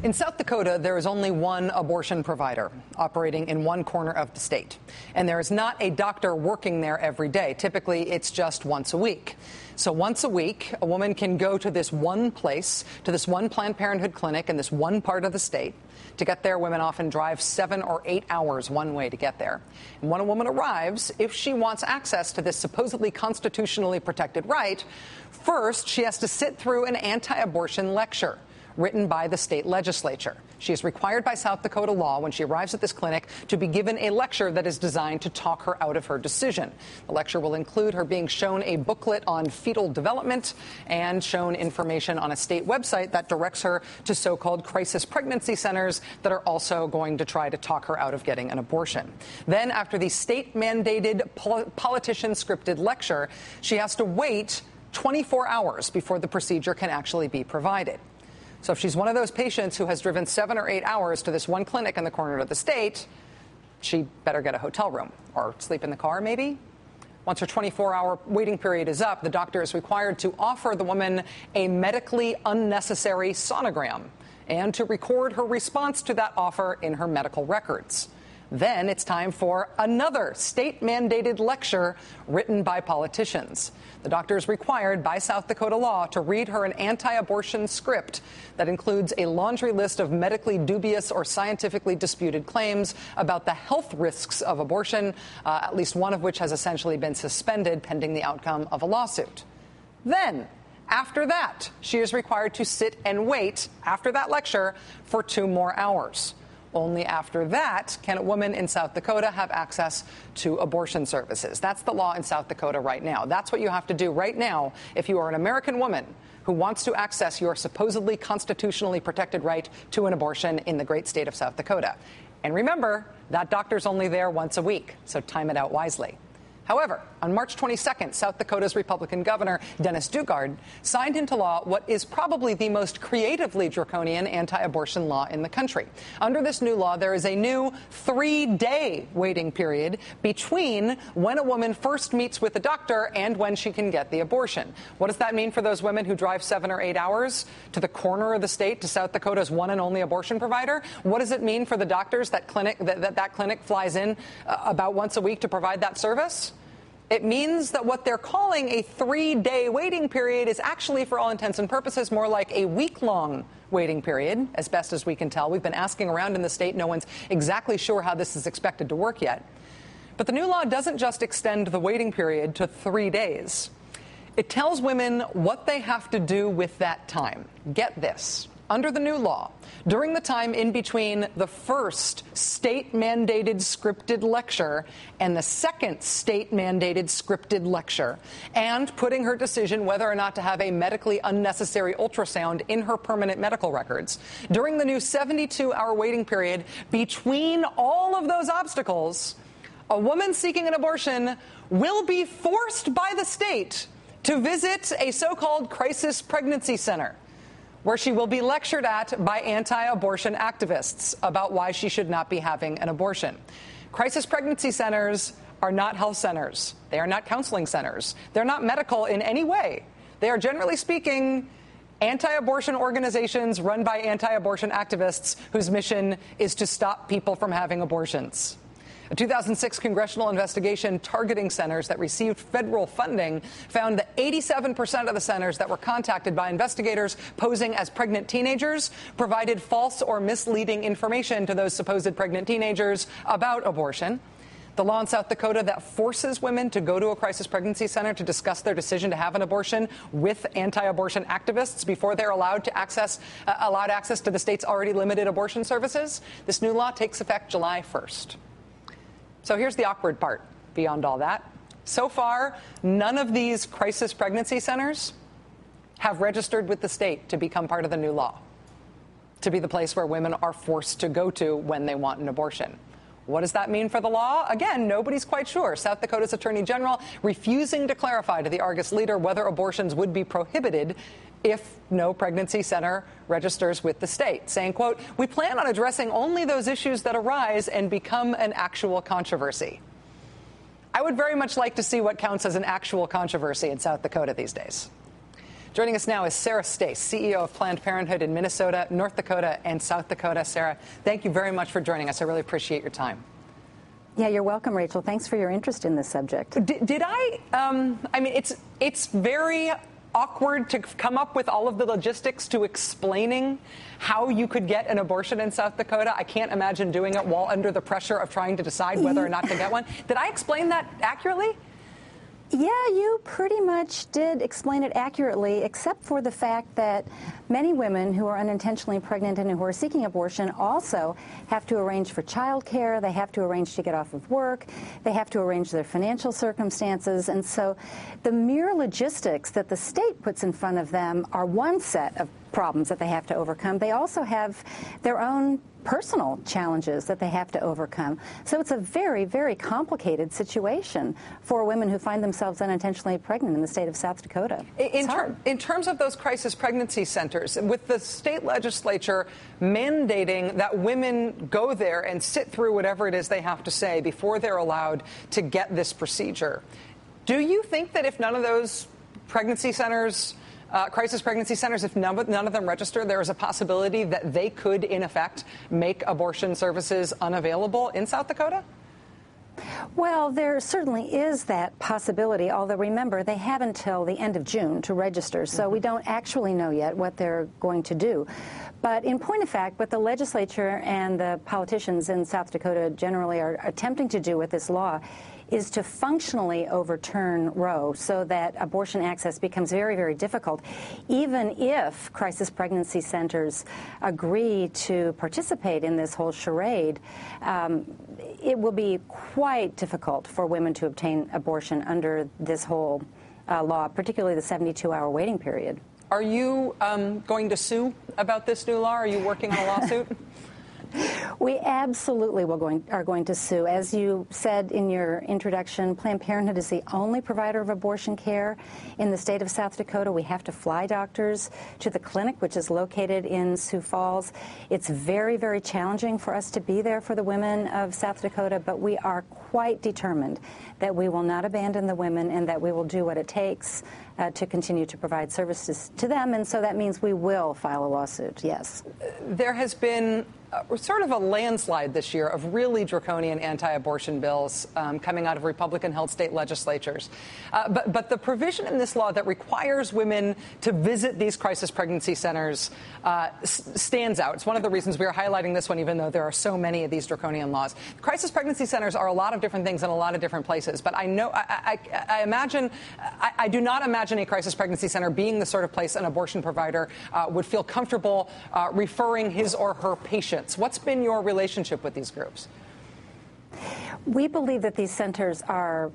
In South Dakota, there is only one abortion provider operating in one corner of the state. And there is not a doctor working there every day. Typically, it's just once a week. So once a week, a woman can go to this one place, to this one Planned Parenthood clinic in this one part of the state. To get there, women often drive 7 or 8 hours one way to get there. And when a woman arrives, if she wants access to this supposedly constitutionally protected right, first she has to sit through an anti-abortion lecture written by the state legislature. She is required by South Dakota law when she arrives at this clinic to be given a lecture that is designed to talk her out of her decision. The lecture will include her being shown a booklet on fetal development and shown information on a state website that directs her to so-called crisis pregnancy centers that are also going to try to talk her out of getting an abortion. Then, after the state-mandated politician-scripted lecture, she has to wait 24 hours before the procedure can actually be provided. So if she's one of those patients who has driven 7 or 8 hours to this one clinic in the corner of the state, she better get a hotel room or sleep in the car, maybe. Once her 24-hour waiting period is up, the doctor is required to offer the woman a medically unnecessary sonogram and to record her response to that offer in her medical records. Then it's time for another state-mandated lecture written by politicians. The doctor is required by South Dakota law to read her an anti-abortion script that includes a laundry list of medically dubious or scientifically disputed claims about the health risks of abortion, at least one of which has essentially been suspended pending the outcome of a lawsuit. Then, after that, she is required to sit and wait after that lecture for 2 more hours. Only after that can a woman in South Dakota have access to abortion services. That's the law in South Dakota right now. That's what you have to do right now if you are an American woman who wants to access your supposedly constitutionally protected right to an abortion in the great state of South Dakota. And remember, that doctor's only there once a week, so time it out wisely. However, on March 22nd, South Dakota's Republican governor, Dennis Dugard, signed into law what is probably the most creatively draconian anti-abortion law in the country. Under this new law, there is a new 3-day waiting period between when a woman first meets with a doctor and when she can get the abortion. What does that mean for those women who drive 7 or 8 hours to the corner of the state, to South Dakota's one and only abortion provider? What does it mean for the doctors that clinic flies in about once a week to provide that service? It means that what they're calling a 3-day waiting period is actually, for all intents and purposes, more like a week-long waiting period, as best as we can tell. We've been asking around in the state. No one's exactly sure how this is expected to work yet. But the new law doesn't just extend the waiting period to 3 days. It tells women what they have to do with that time. Get this. Under the new law, during the time in between the first state-mandated scripted lecture and the second state-mandated scripted lecture, and putting her decision whether or not to have a medically unnecessary ultrasound in her permanent medical records, during the new 72-hour waiting period between all of those obstacles, a woman seeking an abortion will be forced by the state to visit a so-called crisis pregnancy center, where she will be lectured at by anti-abortion activists about why she should not be having an abortion. Crisis pregnancy centers are not health centers. They are not counseling centers. They're not medical in any way. They are, generally speaking, anti-abortion organizations run by anti-abortion activists whose mission is to stop people from having abortions. A 2006 congressional investigation targeting centers that received federal funding found that 87% of the centers that were contacted by investigators posing as pregnant teenagers provided false or misleading information to those supposed pregnant teenagers about abortion. The law in South Dakota that forces women to go to a crisis pregnancy center to discuss their decision to have an abortion with anti-abortion activists before they're allowed access to the state's already limited abortion services. This new law takes effect July 1st. So here's the awkward part beyond all that. So far, none of these crisis pregnancy centers have registered with the state to become part of the new law, to be the place where women are forced to go to when they want an abortion. What does that mean for the law? Again, nobody's quite sure. South Dakota's Attorney General refusing to clarify to the Argus leader whether abortions would be prohibited if no pregnancy center registers with the state, saying, quote, "We plan on addressing only those issues that arise and become an actual controversy." I would very much like to see what counts as an actual controversy in South Dakota these days. Joining us now is Sarah Stace, CEO of Planned Parenthood in Minnesota, North Dakota, and South Dakota. Sarah, thank you very much for joining us. I really appreciate your time. Yeah, you're welcome, Rachel. Thanks for your interest in this subject. It's very awkward to come up with all of the logistics to explaining how you could get an abortion in South Dakota. I can't imagine doing it while under the pressure of trying to decide whether or not to get one. Did I explain that accurately? Yeah, you pretty much did explain it accurately, except for the fact that many women who are unintentionally pregnant and who are seeking abortion also have to arrange for child care. They have to arrange to get off of work. They have to arrange their financial circumstances. And so the mere logistics that the state puts in front of them are one set of problems that they have to overcome. They also have their own personal challenges that they have to overcome. So it's a very, very complicated situation for women who find themselves unintentionally pregnant in the state of South Dakota. In terms of those crisis pregnancy centers, with the state legislature mandating that women go there and sit through whatever it is they have to say before they're allowed to get this procedure, do you think that if none of those pregnancy centers crisis pregnancy centers, if none of them register, there is a possibility that they could, in effect, make abortion services unavailable in South Dakota? Well, there certainly is that possibility, although remember, they have until the end of June to register, so we don't actually know yet what they're going to do. But in point of fact, what the legislature and the politicians in South Dakota generally are attempting to do with this law is to functionally overturn Roe so that abortion access becomes very, very difficult. Even if crisis pregnancy centers agree to participate in this whole charade, it will be quite difficult for women to obtain abortion under this whole law, particularly the 72-hour waiting period. Are you going to sue about this new law? Are you working on a lawsuit? We absolutely are going to sue. As you said in your introduction, Planned Parenthood is the only provider of abortion care in the state of South Dakota. We have to fly doctors to the clinic, which is located in Sioux Falls. It's very, very challenging for us to be there for the women of South Dakota, but we are quite determined that we will not abandon the women and that we will do what it takes to continue to provide services to them. And so that means we will file a lawsuit, yes. There has been sort of a landslide this year of really draconian anti-abortion bills coming out of Republican-held state legislatures. But the provision in this law that requires women to visit these crisis pregnancy centers stands out. It's one of the reasons we are highlighting this one, even though there are so many of these draconian laws. Crisis pregnancy centers are a lot of different things in a lot of different places. But I know, I do not imagine a crisis pregnancy center being the sort of place an abortion provider would feel comfortable referring his or her patient. What's been your relationship with these groups? We believe that these centers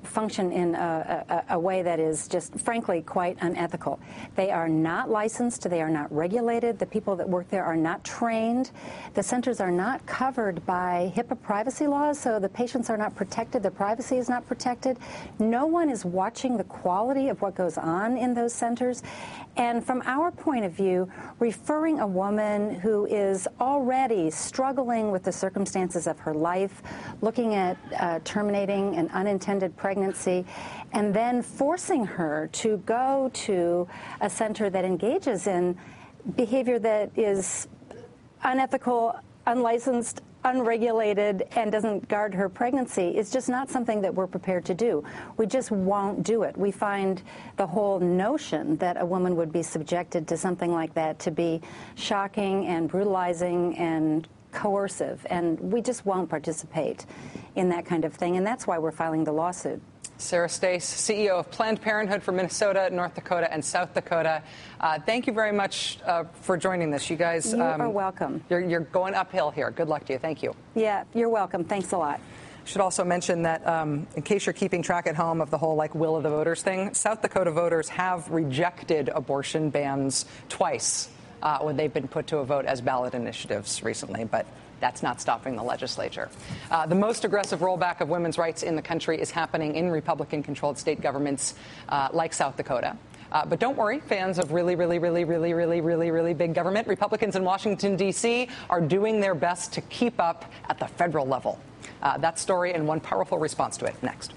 function in a way that is just, frankly, quite unethical. They are not licensed. They are not regulated. The people that work there are not trained. The centers are not covered by HIPAA privacy laws, so the patients are not protected. Their privacy is not protected. No one is watching the quality of what goes on in those centers. And from our point of view, referring a woman who is already struggling with the circumstances of her life, looking at terminating an unintended pregnancy, and then forcing her to go to a center that engages in behavior that is unethical, unlicensed, unregulated, and doesn't guard her pregnancy is just not something that we're prepared to do. We just won't do it. We find the whole notion that a woman would be subjected to something like that to be shocking and brutalizing and coercive, and we just won't participate in that kind of thing, and that's why we're filing the lawsuit. Sarah Stace, CEO of Planned Parenthood for Minnesota, North Dakota, and South Dakota. Thank you very much for joining this. You guys are welcome. You're going uphill here. Good luck to you. Thank you. Yeah, you're welcome. Thanks a lot. Should also mention that in case you're keeping track at home of the whole will of the voters thing, South Dakota voters have rejected abortion bans twice when they've been put to a vote as ballot initiatives recently, but that's not stopping the legislature. The most aggressive rollback of women's rights in the country is happening in Republican-controlled state governments like South Dakota. But don't worry, fans of really big government. Republicans in Washington, D.C. are doing their best to keep up at the federal level. That story and one powerful response to it next.